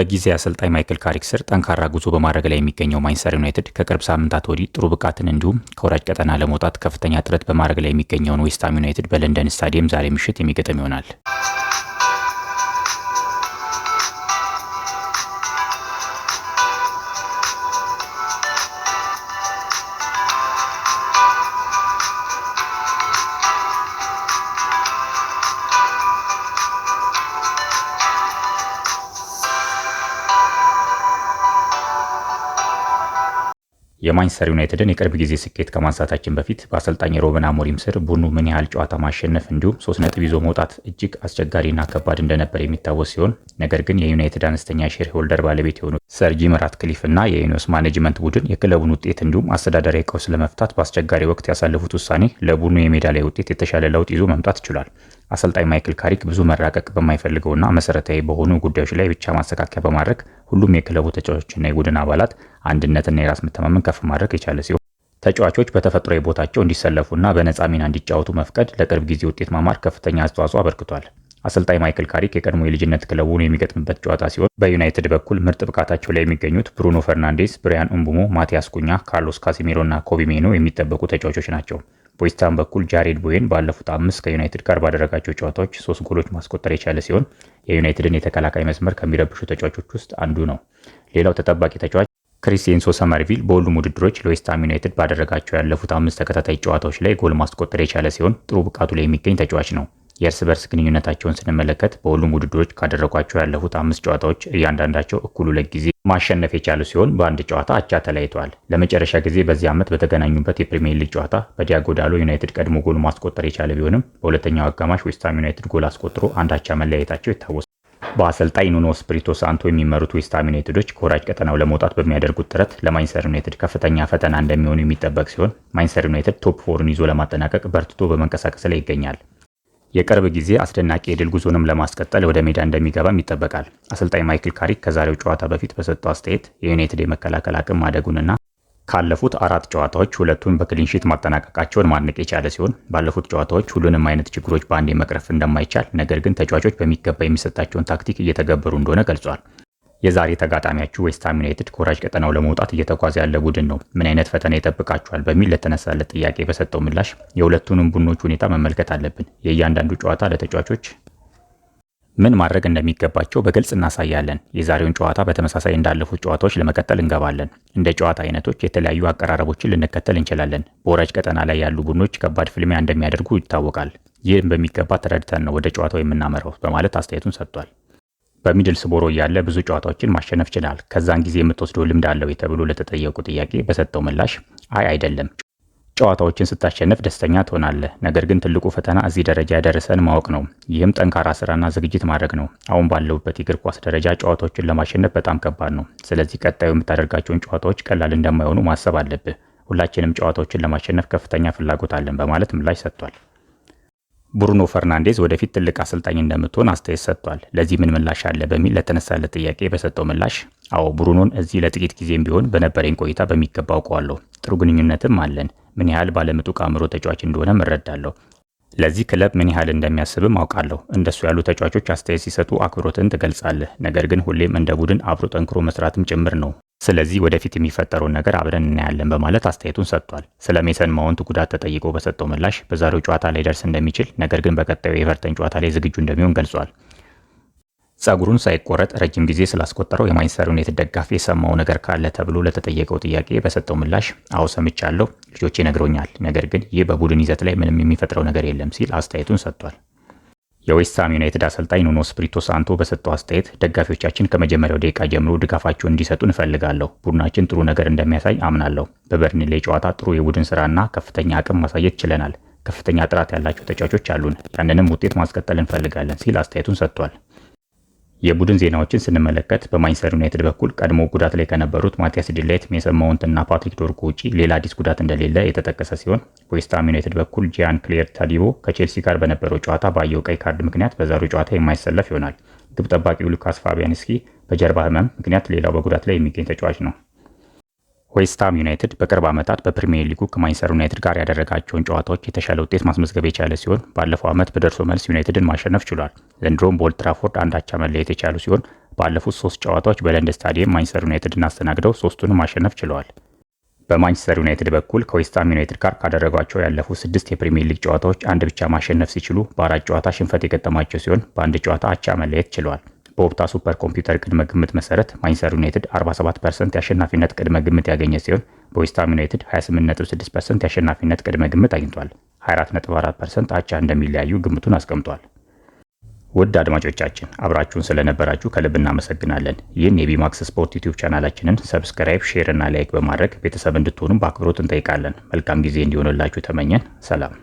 በጊዜ አሰልጣኝ ማይክል ካሪክ ስር ጠንካራ ጉዞ በማድረግ ላይ የሚገኘው ማንቸስተር ዩናይትድ ከቅርብ ሳምንታት ወዲህ ጥሩ ብቃትን እንዲሁም ከወራጅ ቀጠና ለመውጣት ከፍተኛ ጥረት በማድረግ ላይ የሚገኘውን ዌስትሃም ዩናይትድ በለንደን ስታዲየም ዛሬ ምሽት የሚገጥም ይሆናል። የማንቸስተር ዩናይትድን የቅርብ ጊዜ ስኬት ከማንሳታችን በፊት በአሰልጣኝ ሩበን አሞሪም ስር ቡድኑ ምን ያህል ጨዋታ ማሸነፍ እንዲሁም 3 ነጥብ ይዞ መውጣት እጅግ አስቸጋሪና ከባድ እንደነበር የሚታወስ ሲሆን ነገር ግን የዩናይትድ አነስተኛ ሼር ሆልደር ባለቤት የሆኑ ሰር ጂም ራትክሊፍ እና የኢኔos ማኔጅመንት ቡድን የክለቡን ውጤት እንዲሁም አስተዳደራዊ ቀውስ ለመፍታት በአስቸጋሪ ወቅት ያሳለፉት ውሳኔ ለቡድኑ የሜዳ ላይ ውጤት የተሻለ ለውጥ ይዞ መምጣት ይችላል። አሰልጣኝ ማይክል ካሪክ ብዙ መራቀቅ በማይፈልገውና መሰረታዊ በሆኑ ጉዳዮች ላይ ብቻ ማስተካከያ በማድረግ ሁሉም የክለቡ ተጫዋቾችና የቡድን አባላት አንድነትና የራስ መተማመን ከፍ ማድረግ የቻለ ሲሆን ተጫዋቾች በተፈጥሯዊ ቦታቸው እንዲሰለፉና በነፃ ሚና እንዲጫወቱ መፍቀድ ለቅርብ ጊዜ ውጤት ማማር ከፍተኛ አስተዋጽኦ አበርክቷል። አሰልጣኝ ማይክል ካሪክ የቀድሞ የልጅነት ክለቡን የሚገጥምበት ጨዋታ ሲሆን በዩናይትድ በኩል ምርጥ ብቃታቸው ላይ የሚገኙት ብሩኖ ፈርናንዴስ፣ ብሪያን እምቡሞ፣ ማቲያስ ኩኛ፣ ካርሎስ ካሲሜሮ እና ኮቢ ሜኖ የሚጠበቁ ተጫዋቾች ናቸው። በዌስትሃም በኩል ጃሬድ ቦዌን ባለፉት 5 ከዩናይትድ ጋር ባደረጋቸው ጨዋታዎች 3 ጎሎች ማስቆጠር የቻለ ሲሆን የዩናይትድን የተከላካይ መስመር ከሚረብሹ ተጫዋቾች ውስጥ አንዱ ነው። ሌላው ተጠባቂ ተጫዋች ክሪስ ኤንሶ ሰመርቪል በሁሉም ውድድሮች ለዌስትሃም ዩናይትድ ባደረጋቸው ያለፉት 5 ተከታታይ ጨዋታዎች ላይ ጎል ማስቆጠር የቻለ ሲሆን ጥሩ ብቃቱ ላይ የሚገኝ ተጫዋች ነው። የእርስ በርስ ግንኙነታቸውን ስንመለከት በሁሉም ውድድሮች ካደረጓቸው ያለፉት 5 ጨዋታዎች እያንዳንዳቸው እኩል 2 ጊዜ ማሸነፍ የቻሉ ሲሆን በአንድ ጨዋታ አቻ ተለያይተዋል። ለመጨረሻ ጊዜ በዚህ ዓመት በተገናኙበት የፕሪሚየር ሊግ ጨዋታ በዲያጎ ዳሎ ዩናይትድ ቀድሞ ጎል ማስቆጠር የቻለ ቢሆንም በሁለተኛው አጋማሽ ዌስትሃም ዩናይትድ ጎል አስቆጥሮ አንድ አቻ መለያየታቸው ይታወሳል። በአሰልጣኝ ኑኖ ስፒሪቶ ሳንቶ የሚመሩት ዌስትሃም ዩናይትዶች ከወራጅ ቀጠናው ለመውጣት በሚያደርጉት ጥረት ለማንቸስተር ዩናይትድ ከፍተኛ ፈተና እንደሚሆኑ የሚጠበቅ ሲሆን ማንቸስተር ዩናይትድ ቶፕ 4ን ይዞ ለማጠናቀቅ በርትቶ በመንቀሳቀስ ላይ ይገኛል። የቅርብ ጊዜ አስደናቂ የድል ጉዞንም ለማስቀጠል ወደ ሜዳ እንደሚገባም ይጠበቃል። አሰልጣኝ ማይክል ካሪክ ከዛሬው ጨዋታ በፊት በሰጠው አስተያየት የዩናይትድ የመከላከል አቅም ማደጉንና ካለፉት 4 ጨዋታዎች 2ቱን በክሊንሺት ማጠናቀቃቸውን ማድነቅ የቻለ ሲሆን ባለፉት ጨዋታዎች ሁሉንም አይነት ችግሮች በአንዴ መቅረፍ እንደማይቻል ነገር ግን ተጫዋቾች በሚገባ የሚሰጣቸውን ታክቲክ እየተገበሩ እንደሆነ ገልጿል። የዛሬ ተጋጣሚያችሁ ዌስትሃም ዩናይትድ ከወራጅ ቀጠናው ለመውጣት እየተጓዘ ያለ ቡድን ነው። ምን አይነት ፈተና ይጠብቃችኋል? በሚል ለተነሳለት ጥያቄ በሰጠው ምላሽ የሁለቱንም ቡድኖች ሁኔታ መመልከት አለብን። የእያንዳንዱ ጨዋታ ለተጫዋቾች ምን ማድረግ እንደሚገባቸው በግልጽ እናሳያለን። የዛሬውን ጨዋታ በተመሳሳይ እንዳለፉት ጨዋታዎች ለመቀጠል እንገባለን። እንደ ጨዋታ አይነቶች የተለያዩ አቀራረቦችን ልንከተል እንችላለን። በወራጅ ቀጠና ላይ ያሉ ቡድኖች ከባድ ፍልሚያ እንደሚያደርጉ ይታወቃል። ይህም በሚገባ ተረድተን ነው ወደ ጨዋታው የምናመራው በማለት አስተያየቱን ሰጥቷል። በሚድልስቦሮ ያለ ብዙ ጨዋታዎችን ማሸነፍ ችላል። ከዛን ጊዜ የምትወስደው ልምድ አለው ተብሎ ለተጠየቁ ጥያቄ በሰጠው ምላሽ አይደለም፣ ጨዋታዎችን ስታሸነፍ ደስተኛ ትሆናለህ። ነገር ግን ትልቁ ፈተና እዚህ ደረጃ ያደረሰን ማወቅ ነው። ይህም ጠንካራ ስራና ዝግጅት ማድረግ ነው። አሁን ባለውበት የእግር ኳስ ደረጃ ጨዋታዎችን ለማሸነፍ በጣም ከባድ ነው። ስለዚህ ቀጣዩ የምታደርጋቸውን ጨዋታዎች ቀላል እንደማይሆኑ ማሰብ አለብህ። ሁላችንም ጨዋታዎችን ለማሸነፍ ከፍተኛ ፍላጎት አለን በማለት ምላሽ ሰጥቷል። ብሩኖ ፈርናንዴዝ ወደፊት ትልቅ አሰልጣኝ እንደምትሆን አስተያየት ሰጥቷል። ለዚህ ምን ምላሽ አለ በሚል ለተነሳለት ጥያቄ በሰጠው ምላሽ አዎ ብሩኖን እዚህ ለጥቂት ጊዜም ቢሆን በነበረኝ ቆይታ በሚገባ አውቀዋለሁ። ጥሩ ግንኙነትም አለን። ምን ያህል ባለምጡቅ አእምሮ ተጫዋች እንደሆነ እረዳለሁ። ለዚህ ክለብ ምን ያህል እንደሚያስብም አውቃለሁ። እንደሱ ያሉ ተጫዋቾች አስተያየት ሲሰጡ አክብሮትን ትገልጻለህ። ነገር ግን ሁሌም እንደ ቡድን አብሮ ጠንክሮ መስራትም ጭምር ነው። ስለዚህ ወደፊት የሚፈጠረውን ነገር አብረን እናያለን በማለት አስተያየቱን ሰጥቷል። ስለ ሜሰን ማውንት ጉዳት ተጠይቆ በሰጠው ምላሽ በዛሬው ጨዋታ ላይ ደርስ እንደሚችል ነገር ግን በቀጣዩ የኤቨርተን ጨዋታ ላይ ዝግጁ እንደሚሆን ገልጿል። ጸጉሩን ሳይቆረጥ ረጅም ጊዜ ስላስቆጠረው የማንቸስተር ዩናይትድ ደጋፊ የሰማው ነገር ካለ ተብሎ ለተጠየቀው ጥያቄ በሰጠው ምላሽ አዎ ሰምቻለሁ፣ ልጆቼ ነግሮኛል፣ ነገር ግን ይህ በቡድን ይዘት ላይ ምንም የሚፈጥረው ነገር የለም ሲል አስተያየቱን ሰጥቷል። የዌስትሃም ዩናይትድ አሰልጣኝ ኑኖ ስፒሪቶ ሳንቶ በሰጠው አስተያየት ደጋፊዎቻችን ከመጀመሪያው ደቂቃ ጀምሮ ድጋፋቸውን እንዲሰጡ እንፈልጋለሁ። ቡድናችን ጥሩ ነገር እንደሚያሳይ አምናለሁ። በበርንሌ ጨዋታ ጥሩ የቡድን ስራና ከፍተኛ አቅም ማሳየት ችለናል። ከፍተኛ ጥራት ያላቸው ተጫዋቾች አሉን። ያንንም ውጤት ማስቀጠል እንፈልጋለን ሲል አስተያየቱን ሰጥቷል። የቡድን ዜናዎችን ስንመለከት በማንቸስተር ዩናይትድ በኩል ቀድሞ ጉዳት ላይ ከነበሩት ማቲያስ ዲላይት፣ ሜሰን ማውንት እና ፓትሪክ ዶርጉ ውጪ ሌላ አዲስ ጉዳት እንደሌለ የተጠቀሰ ሲሆን በዌስትሃም ዩናይትድ በኩል ጂያን ክሌር ታዲቦ ከቼልሲ ጋር በነበረው ጨዋታ ባየው ቀይ ካርድ ምክንያት በዛሬው ጨዋታ የማይሰለፍ ይሆናል። ግብ ጠባቂው ሉካስ ፋቢያንስኪ በጀርባ ህመም ምክንያት ሌላው በጉዳት ላይ የሚገኝ ተጫዋች ነው። ዌስትሃም ዩናይትድ በቅርብ ዓመታት በፕሪሚየር ሊጉ ከማንቸስተር ዩናይትድ ጋር ያደረጋቸውን ጨዋታዎች የተሻለ ውጤት ማስመዝገብ የቻለ ሲሆን ባለፈው ዓመት በደርሶ መልስ ዩናይትድን ማሸነፍ ችሏል። ዘንድሮም በኦልድ ትራፎርድ አንድ አቻ መለየት የቻሉ ሲሆን ባለፉት 3 ጨዋታዎች በለንደን ስታዲየም ማንቸስተር ዩናይትድን አስተናግደው 3ቱንም ማሸነፍ ችለዋል። በማንቸስተር ዩናይትድ በኩል ከዌስትሃም ዩናይትድ ጋር ካደረጓቸው ያለፉት 6 የፕሪሚየር ሊግ ጨዋታዎች አንድ ብቻ ማሸነፍ ሲችሉ በ4 ጨዋታ ሽንፈት የገጠማቸው ሲሆን በአንድ ጨዋታ አቻ መለየት ችለዋል። በኦፕታ ሱፐር ኮምፒውተር ቅድመ ግምት መሰረት ማንቸስተር ዩናይትድ 47% የአሸናፊነት ቅድመ ግምት ያገኘ ሲሆን በዌስትሃም ዩናይትድ 28.6% የአሸናፊነት ቅድመ ግምት አግኝቷል። 24.4% አቻ እንደሚለያዩ ግምቱን አስቀምጧል። ውድ አድማጮቻችን አብራችሁን ስለነበራችሁ ከልብ እናመሰግናለን። ይህን የቢማክስ ስፖርት ዩቲዩብ ቻናላችንን ሰብስክራይብ፣ ሼር እና ላይክ በማድረግ ቤተሰብ እንድትሆኑ በአክብሮት እንጠይቃለን። መልካም ጊዜ እንዲሆንላችሁ ተመኘን። ሰላም።